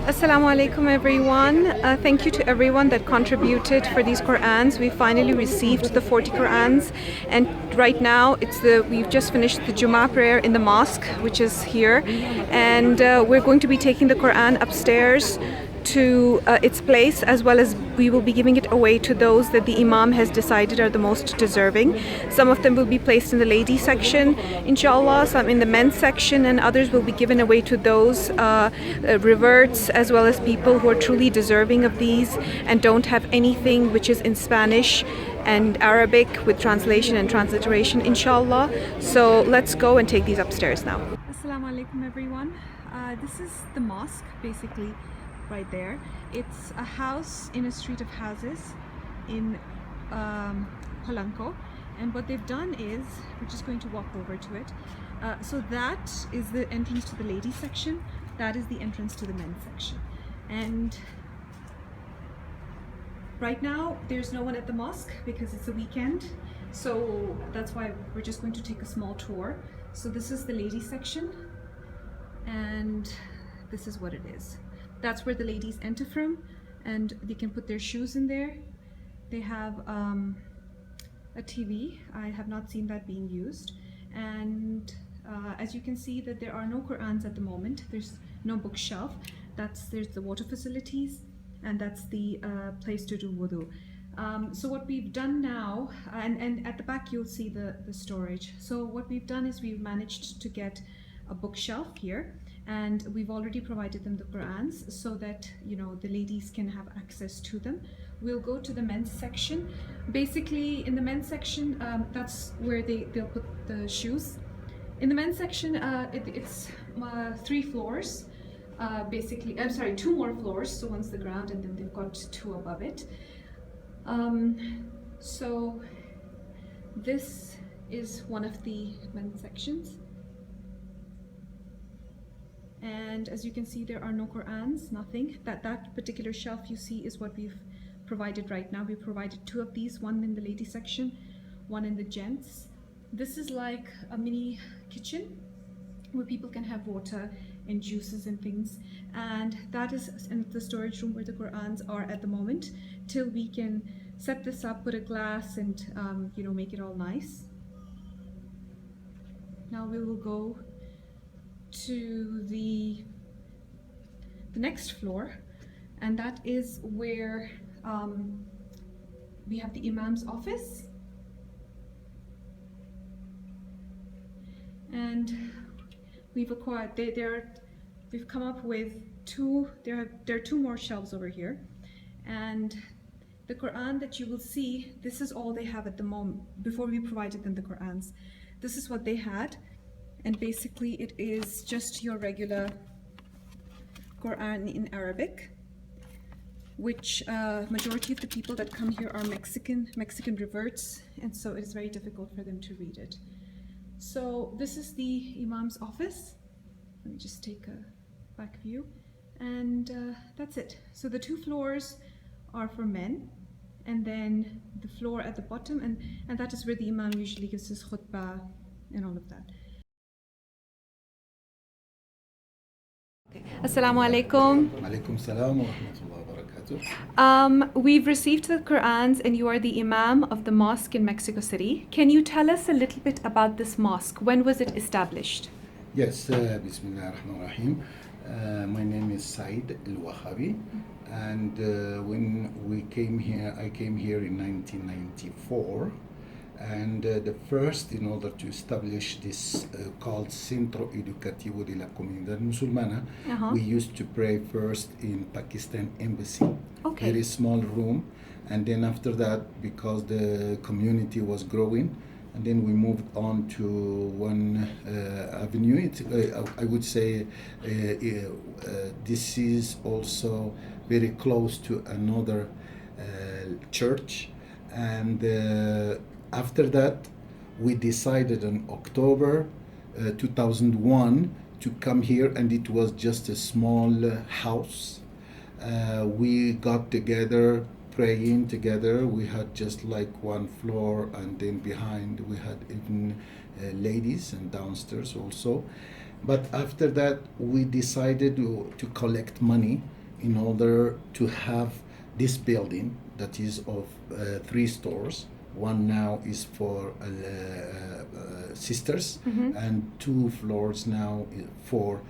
Assalamu alaikum everyone. Thank you to everyone that contributed for these Qur'ans. We finally received the 40 Qur'ans, and right now we've just finished the Jummah prayer in the mosque, which is here, and we're going to be taking the Qur'an upstairs to its place, as well as we will be giving it away to those that the Imam has decided are the most deserving. Some of them will be placed in the ladies section, inshallah, some in the men's section, and others will be given away to those reverts, as well as people who are truly deserving of these and don't have anything which is in Spanish and Arabic with translation and transliteration, inshallah. So let's go and take these upstairs now. Assalamu alaikum everyone. This is the mosque, basically, right there. It's a house in a street of houses in Polanco, and what they've done is, we're just going to walk over to it. So that is the entrance to the ladies section, that is the entrance to the men's section, and right now there's no one at the mosque because it's a weekend, so that's why we're just going to take a small tour. So this is the ladies section, and this is what it is. That's where the ladies enter from, and they can put their shoes in there. They have a TV. I have not seen that being used, and as you can see that there are no Qur'ans at the moment. There's no bookshelf. There's the water facilities, and that's the place to do wudu. So what we've done now, and at the back you'll see the storage. So what we've done is we've managed to get a bookshelf here, and we've already provided them the Qur'ans so that, you know, the ladies can have access to them. We'll go to the men's section. Basically, in the men's section, that's where they'll put the shoes. In the men's section, it's 3 floors. Basically, I'm sorry, 2 more floors. So one's the ground, and then they've got 2 above it. So this is one of the men's sections. And as you can see, there are no Qur'ans, nothing. That particular shelf you see is what we've provided right now. We provided 2 of these, one in the ladies section, one in the gents. This is like a mini kitchen where people can have water and juices and things, and that is in the storage room where the Qur'ans are at the moment, till we can set this up, put a glass, and you know, make it all nice. Now we will go to the next floor, and that is where we have the Imam's office, and we've acquired we've come up with there are 2 more shelves over here, and the Quran that you will see, this is all they have at the moment. Before we provided them the Qur'ans, this is what they had. And basically it is just your regular Quran in Arabic, which majority of the people that come here are Mexican reverts, and so it is very difficult for them to read it. So this is the Imam's office. Let me just take a back view, and that's it. So the 2 floors are for men, and then the floor at the bottom, and that is where the Imam usually gives his khutbah and all of that. Assalamu alaikum. Alaikum salam wa rahmatullahi wa barakatuh. We've received the Qur'ans, and you are the Imam of the mosque in Mexico City. Can you tell us a little bit about this mosque? When was it established? Yes, Bismillah ar-Rahman ar-Rahim. My name is Said Al-Wahabi, and when I came here in 1994. And the first, in order to establish this called Centro Educativo de la Comunidad Musulmana, we used to pray first in Pakistan Embassy, very small room, and then after that, because the community was growing, and then we moved on to one avenue. I would say this is also very close to another church, and after that, we decided in October 2001 to come here, and it was just a small house. We got together, praying together. We had just like 1 floor, and then behind we had even ladies, and downstairs also. But after that, we decided to collect money in order to have this building that is of 3 stores. One now is for sisters, and 2 floors now for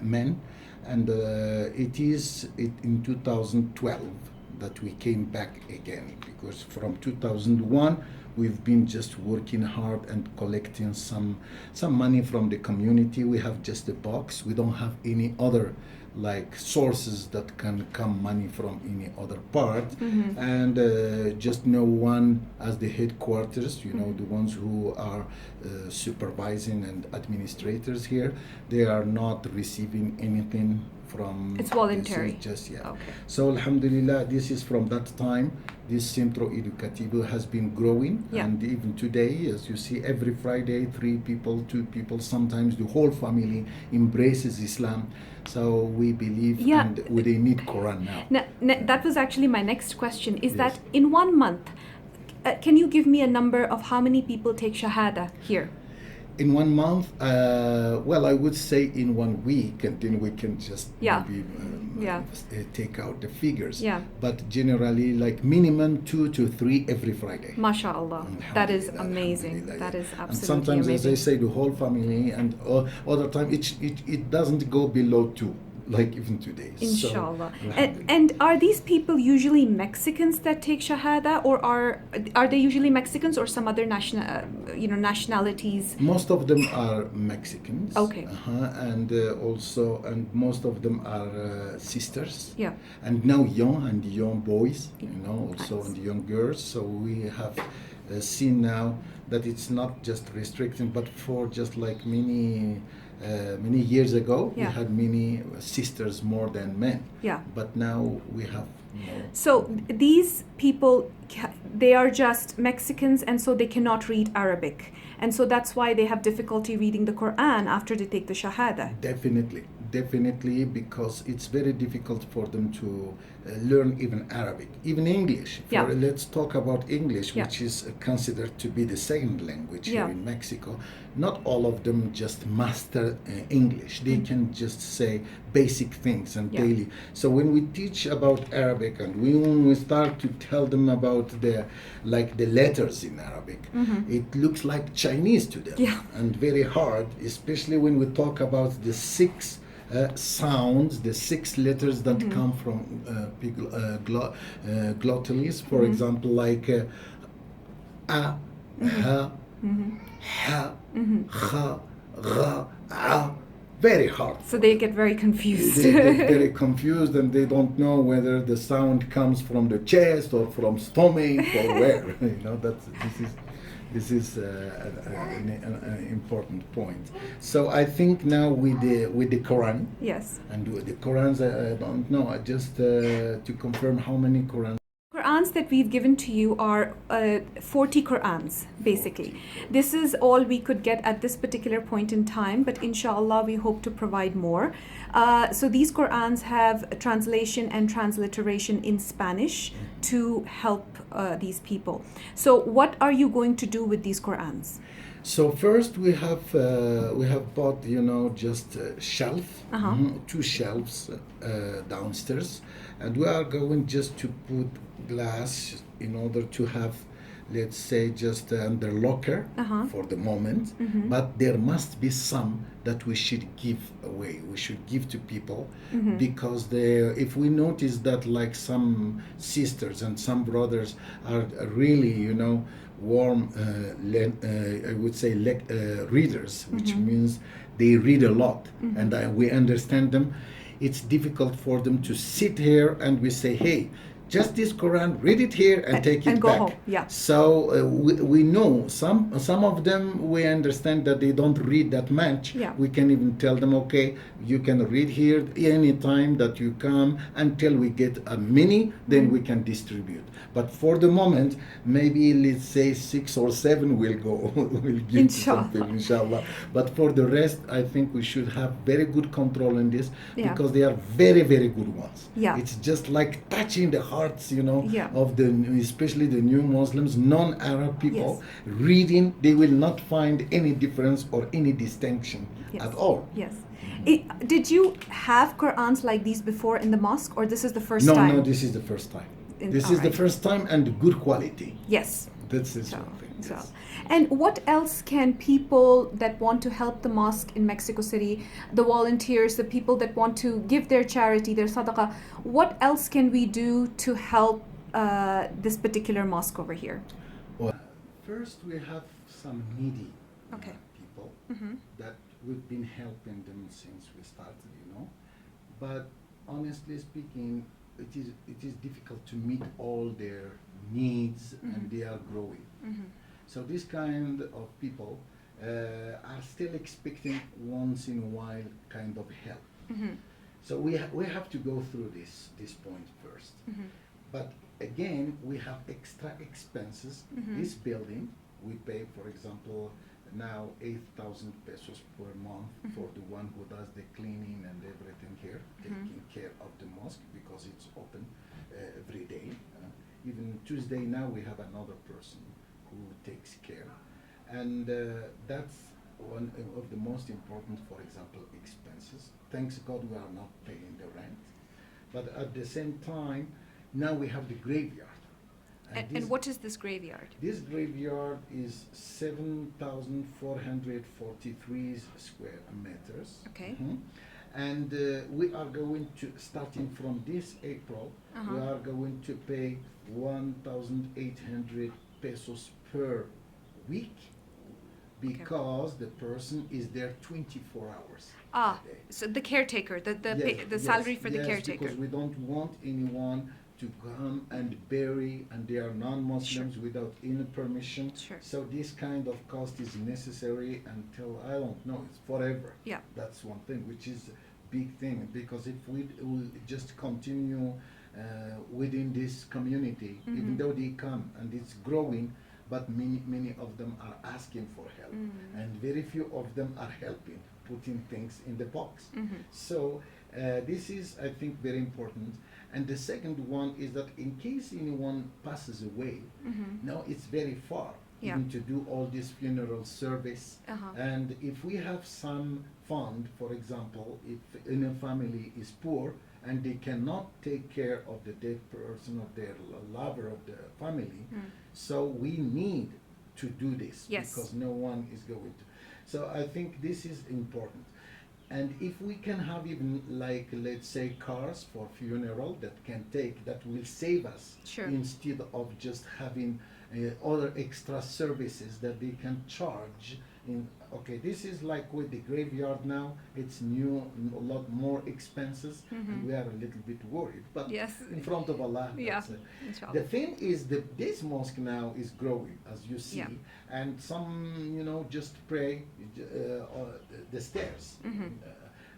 men. And it in 2012 that we came back again, because from 2001 we've been just working hard and collecting some money from the community. We have just a box. We don't have any other like sources that can come money from any other part, and just no one as the headquarters, the ones who are supervising and administrators here, they are not receiving anything from It's voluntary. This is just Okay. So alhamdulillah, this is from that time this Centro Educativo has been growing, and even today, as you see, every Friday 3 people, 2 people, sometimes the whole family embraces Islam. So we believe, and they need Quran now. That was actually my next question, is that in 1 month, can you give me a number of how many people take Shahada here? In 1 month, well, I would say in 1 week, and then we can just maybe take out the figures. But generally, like minimum 2 to 3 every Friday. MashaAllah. That is amazing. That is absolutely and sometimes, amazing. as I say, the whole family, and other time it doesn't go below 2. Like even today. Inshallah. And are these people usually Mexicans that take Shahada, or are they usually Mexicans or some other nationalities? Most of them are Mexicans. Okay. And and most of them are sisters. Yeah. And now young boys, also, Nice. and young girls. So we have seen now that it's not just restricting, but for just like many years ago, we had many sisters more than men. Yeah. But now we have more. So these people, they are just Mexicans, and so they cannot read Arabic. And so that's why they have difficulty reading the Quran after they take the Shahada. Definitely, because it's very difficult for them to learn even Arabic, even English. Let's talk about English, which is considered to be the second language here in Mexico. Not all of them just master English. They can just say basic things and daily. So when we teach about Arabic, and when we start to tell them about the letters in Arabic, it looks like Chinese to them, and very hard, especially when we talk about the 6 sounds, the 6 letters that come from glottalies. For example, like a, ha, ha, kha, ra, a. Very hard. So they get very confused. They get very confused, and they don't know whether the sound comes from the chest or from stomach or where. This is an important point. So I think now with the Quran. Yes. And with the Qurans, I don't know. I just to confirm how many Qurans. Qurans that we've given to you are 40 Qurans, basically. This is all we could get at this particular point in time, but inshallah we hope to provide more. So these Qurans have translation and transliteration in Spanish to help these people. So what are you going to do with these Qurans? So first we have bought just a shelf, 2 shelves downstairs, and we are going just to put glass in order to have, let's say, just under locker for the moment. But there must be some that we should give away. We should give to people, because if we notice that like some sisters and some brothers are really, warm, I would say, readers, which means they read a lot, and we understand them. It's difficult for them to sit here and we say, hey, just this Quran, read it here and take it go back. home. Yeah. So we know some of them, we understand that they don't read that much. Yeah. We can even tell them, okay, you can read here any time that you come until we get a mini, then we can distribute. But for the moment, maybe let's say 6 or 7 will go, will give Inshallah. to some people, inshallah. But for the rest, I think we should have very good control in this, because they are very, very good ones. Yeah. It's just like touching the heart hearts, you know, Yeah. of the, especially the new Muslims, non-Arab people, Yes. reading, they will not find any difference or any distinction Yes. at all. Yes. Did you have Qur'ans like these before in the mosque, or this is the first No, time? no, this is the first time. This is the alright. first time, and good quality. Yes. That's one Inshallah. thing. Inshallah. Yes. And what else can people that want to help the mosque in Mexico City, the volunteers, the people that want to give their charity, their sadaqah, what else can we do to help this particular mosque over here? Well, first we have some needy Okay. people Mm-hmm. that we've been helping them since we started, you know. But honestly speaking, it is difficult to meet all their needs, and they are growing. Mm-hmm. So this kind of people are still expecting once in a while kind of help. Mm-hmm. So we have to go through this point first. Mm-hmm. But again, we have extra expenses. Mhm. This building, we pay, for example, now 8,000 pesos per month for the one who does the cleaning and everything here, taking care of the mosque, because it's open every day. Even Tuesday now we have another person who takes care. And that's one of the most important, for example, expenses. Thanks God we are not paying the rent. But at the same time, now we have the graveyard. And what is this graveyard? This graveyard is 7,443 square meters. Okay. And we are going to, starting from this April, we are going to pay 1,800 pesos per week, because the person is there 24 hours a day. So the caretaker, the Yes, salary for the yes, caretaker. because we don't want anyone to come and bury, and they are non-Muslims, without any permission. Sure. So this kind of cost is necessary until, I don't know, it's forever. Yeah. That's one thing, which is a big thing, because if we will just continue within this community, even though they come and it's growing, but many of them are asking for help, and very few of them are helping, putting things in the box. So this is, I think, very important. And the second one is that in case anyone passes away, now it's very far, even to do all this funeral service. And if we have some fund, for example, if in a family is poor and they cannot take care of the dead person, of their lover, of the family, so we need to do this, because no one is going to. So I think this is important. And if we can have even, like, let's say, cars for funeral that will save us, instead of just having other extra services that they can charge in. Okay, this is like with the graveyard now, it's new, a lot more expenses, and we are a little bit worried, but in front of Allah, that's it. The thing is that this mosque now is growing, as you see, and some, just pray the stairs,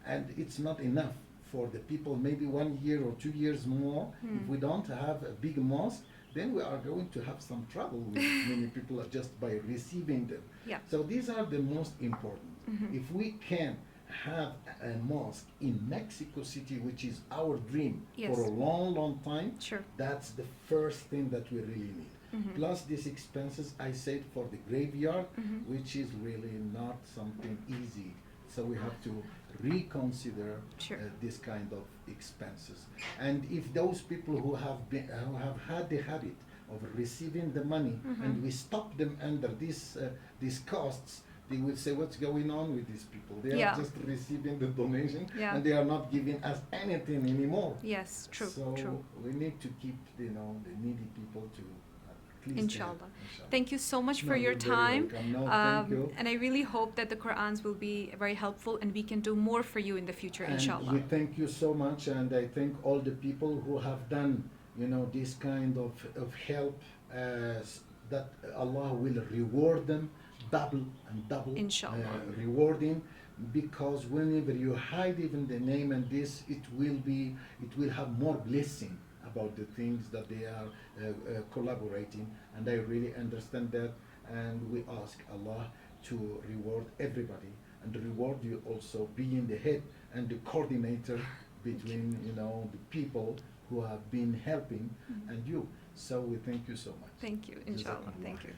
and it's not enough for the people. Maybe 1 year or 2 years more, if we don't have a big mosque, then we are going to have some trouble with many people just by receiving them. So these are the most important. If we can have a mosque in Mexico City, which is our dream for a long time, that's the first thing that we really need. Plus these expenses, I said, for the graveyard, which is really not something easy. So we have to reconsider this kind of expenses. And if those people who have had the habit of receiving the money, and we stop them under these costs, they will say, what's going on with these people? They are just receiving the donation, and they are not giving us anything anymore. Yes, true. So we need to keep the needy people to Inshallah. Thank you so much for your time. Thank you. And I really hope that the Qur'ans will be very helpful, and we can do more for you in the future, and inshallah. We thank you so much, and I thank all the people who have done, this kind of help, that Allah will reward them double and double, Inshallah. Rewarding, because whenever you hide even the name and this, it will have more blessing about the things that they are collaborating, and I really understand that, and we ask Allah to reward everybody, and reward you also being the head and the coordinator between the people who have been helping, and you. So we thank you so much. Thank you, inshallah. Jazakumullah. Thank you.